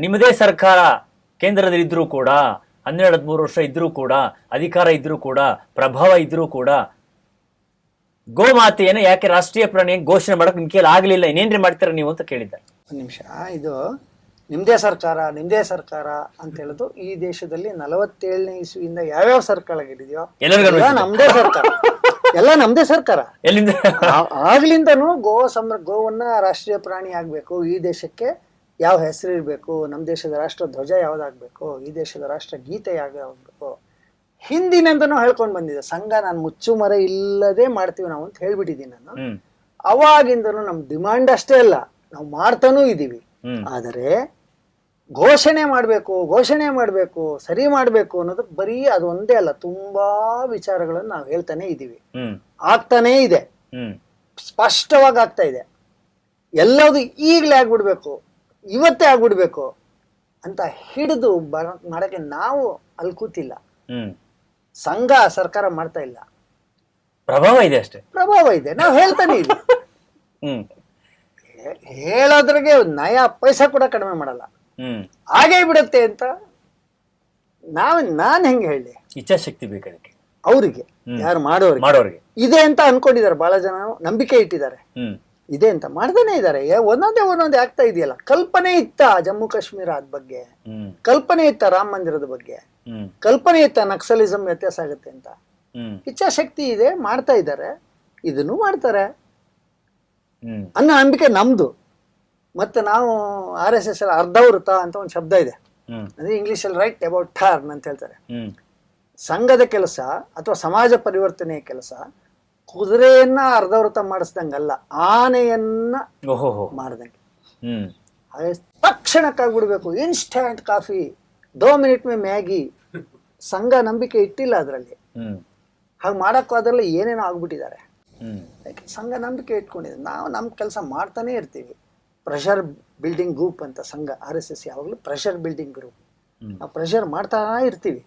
ನಿಮ್ಮದೇ ಸರ್ಕಾರ ಕೇಂದ್ರದಲ್ಲಿ ಇದ್ರೂ ಕೂಡ 12-13 ವರ್ಷ ಇದ್ರೂ ಕೂಡ ಅಧಿಕಾರ ಇದ್ರೂ ಕೂಡ ಪ್ರಭಾವ ಇದ್ರೂ ಕೂಡ ಗೋಮಾತೆಯನ್ನು ಯಾಕೆ ರಾಷ್ಟ್ರೀಯ ಪ್ರಾಣಿ ಘೋಷಣೆ ಮಾಡಕ್ ನಿಮ್ ಕೈಲಿ ಆಗ್ಲಿಲ್ಲ, ಇನ್ನೇನ್ರಿ ಮಾಡ್ತೀರಾ ನೀವು ಅಂತ ಕೇಳಿದ್ದಾರೆ. ಒಂದು ನಿಮಿಷ, ಇದು ನಿಮ್ದೇ ಸರ್ಕಾರ ಅಂತ ಹೇಳುದು ಈ ದೇಶದಲ್ಲಿ 47ನೇ ಇಸ್ವಿಯಿಂದ ಯಾವ್ಯಾವ ಸರ್ಕಾರಗಳಿದೆಯೋ ಎಲ್ಲ ನಮ್ದೇ ಸರ್ಕಾರ. ಎಲ್ಲಿಂದ ಆಗ್ಲಿಂದನೂ ಗೋವನ್ನ ರಾಷ್ಟ್ರೀಯ ಪ್ರಾಣಿ ಆಗ್ಬೇಕು, ಈ ದೇಶಕ್ಕೆ ಯಾವ ಹೆಸರು ಇರ್ಬೇಕು, ನಮ್ಮ ದೇಶದ ರಾಷ್ಟ್ರ ಧ್ವಜ ಯಾವ್ದಾಗ್ಬೇಕು, ಈ ದೇಶದ ರಾಷ್ಟ್ರ ಗೀತೆ ಯಾವ್ದಾಗ್ಬೇಕು, ಹಿಂದಿನಿಂದನೂ ಹೇಳ್ಕೊಂಡ್ ಬಂದಿದೆ. ಸಂಘ ನಾನು ಮುಚ್ಚುಮರೆ ಇಲ್ಲದೆ ಮಾಡ್ತೀವಿ ನಾವು ಅಂತ ಹೇಳ್ಬಿಟ್ಟಿದ್ದೀನಿ ನಾನು. ಅವಾಗಿಂದನೂ ನಮ್ ಡಿಮಾಂಡ್ ಅಷ್ಟೇ ಅಲ್ಲ, ನಾವು ಮಾಡ್ತಾನೂ ಇದೀವಿ. ಆದರೆ ಘೋಷಣೆ ಮಾಡ್ಬೇಕು ಸರಿ ಮಾಡ್ಬೇಕು ಅನ್ನೋದು ಬರೀ ಅದೊಂದೇ ಅಲ್ಲ, ತುಂಬಾ ವಿಚಾರಗಳನ್ನು ನಾವು ಹೇಳ್ತಾನೆ ಇದೀವಿ. ಆಗ್ತಾನೇ ಇದೆ, ಸ್ಪಷ್ಟವಾಗಿ ಆಗ್ತಾ ಇದೆ. ಎಲ್ಲದು ಈಗಲೇ ಆಗ್ಬಿಡ್ಬೇಕು, ಇವತ್ತೇ ಆಗ್ಬಿಡ್ಬೇಕು ಅಂತ ಹಿಡಿದು ಮಾಡಕ್ಕೆ ನಾವು ಅಲ್ಲಿ ಕೂತಿಲ್ಲ. ಸಂಘ ಸರ್ಕಾರ ಮಾಡ್ತಾ ಇಲ್ಲ, ಪ್ರಭಾವ ಇದೆ ಅಷ್ಟೇ, ಪ್ರಭಾವ ಇದೆ. ನಾವು ಹೇಳ್ತಾನೆ ಇದೀವಿ. ಹೇಳೋದ್ರಿಗೆ ನಯ ಪೈಸಾ ಕೂಡ ಕಡಿಮೆ ಮಾಡಲ್ಲ, ಹಾಗೇ ಬಿಡುತ್ತೆ ಅಂತ ನಾನ್ ಹೆಂಗೆ ಹೇಳಿ. ಇಚ್ಛಾಶಕ್ತಿ ಬೇಕು ಅದಕ್ಕೆ, ಅವ್ರಿಗೆ ಯಾರು ಮಾಡೋರಿಗೆ ಇದೆ ಅಂತ ಅನ್ಕೊಂಡಿದ್ದಾರೆ. ಬಹಳ ಜನ ನಂಬಿಕೆ ಇಟ್ಟಿದ್ದಾರೆ, ಇದೆ ಅಂತ ಮಾಡ್ತಾನೆ ಇದ್ದಾರೆ. ಒಂದೊಂದೇ ಆಗ್ತಾ ಇದೆಯಲ್ಲ. ಕಲ್ಪನೆ ಇತ್ತ ಜಮ್ಮು ಕಾಶ್ಮೀರದ ಬಗ್ಗೆ, ಕಲ್ಪನೆ ಇತ್ತ ರಾಮ ಮಂದಿರದ ಬಗ್ಗೆ, ಕಲ್ಪನೆ ಇತ್ತ ನಕ್ಸಲಿಸಂ ವ್ಯತ್ಯಾಸ ಆಗುತ್ತೆ ಅಂತ. ಇಚ್ಛಾಶಕ್ತಿ ಇದೆ, ಮಾಡ್ತಾ ಇದ್ದಾರೆ, ಇದನ್ನು ಮಾಡ್ತಾರೆ ಅನ್ನೋ ನಂಬಿಕೆ ನಮ್ದು. ಮತ್ತೆ ನಾವು RSS ಅಲ್ಲಿ ಅರ್ಧವೃತ ಅಂತ ಒಂದು ಶಬ್ದ ಇದೆ, ಅಂದ್ರೆ ಇಂಗ್ಲಿಷ್ ಅಲ್ಲಿ ರೈಟ್ ಅಬೌಟ್ ಟರ್ನ್ ಅಂತ ಹೇಳ್ತಾರೆ. ಸಂಘದ ಕೆಲಸ ಅಥವಾ ಸಮಾಜ ಪರಿವರ್ತನೆಯ ಕೆಲಸ ಕುದುರೆಯನ್ನ ಅರ್ಧವೃತ ಮಾಡಿಸ್ದಂಗಲ್ಲ, ಆನೆಯನ್ನ ಮಾಡ್ದಂಗೆ. ತಕ್ಷಣಕ್ಕಾಗ್ಬಿಡ್ಬೇಕು, ಇನ್ಸ್ಟಂಟ್ ಕಾಫಿ, 2 ಮಿನಿಟ್ ಮೇ ಮ್ಯಾಗಿ. ಸಂಘ ನಂಬಿಕೆ ಇಟ್ಟಿಲ್ಲ ಅದರಲ್ಲಿ, ಹಾಗೆ ಮಾಡಕ್ಕೂ ಅದರಲ್ಲಿ ಏನೇನೋ ಆಗ್ಬಿಟ್ಟಿದ್ದಾರೆ. ಸಂಘ ನಂಬಿಕೆ ಇಟ್ಕೊಂಡಿದೆ. ನಾವು ನಮ್ಮ ಕೆಲಸ ಮಾಡ್ತಾನೆ ಇರ್ತೀವಿ. ಪ್ರೆಷರ್ ಬಿಲ್ಡಿಂಗ್ ಗ್ರೂಪ್ ಅಂತ ಸಂಘ RSS ಯಾವಾಗಲೂ ಪ್ರೆಷರ್ ಬಿಲ್ಡಿಂಗ್ ಗ್ರೂಪ್. ನಾವು ಪ್ರೆಷರ್ ಮಾಡ್ತಾ ಇರ್ತೀವಿ.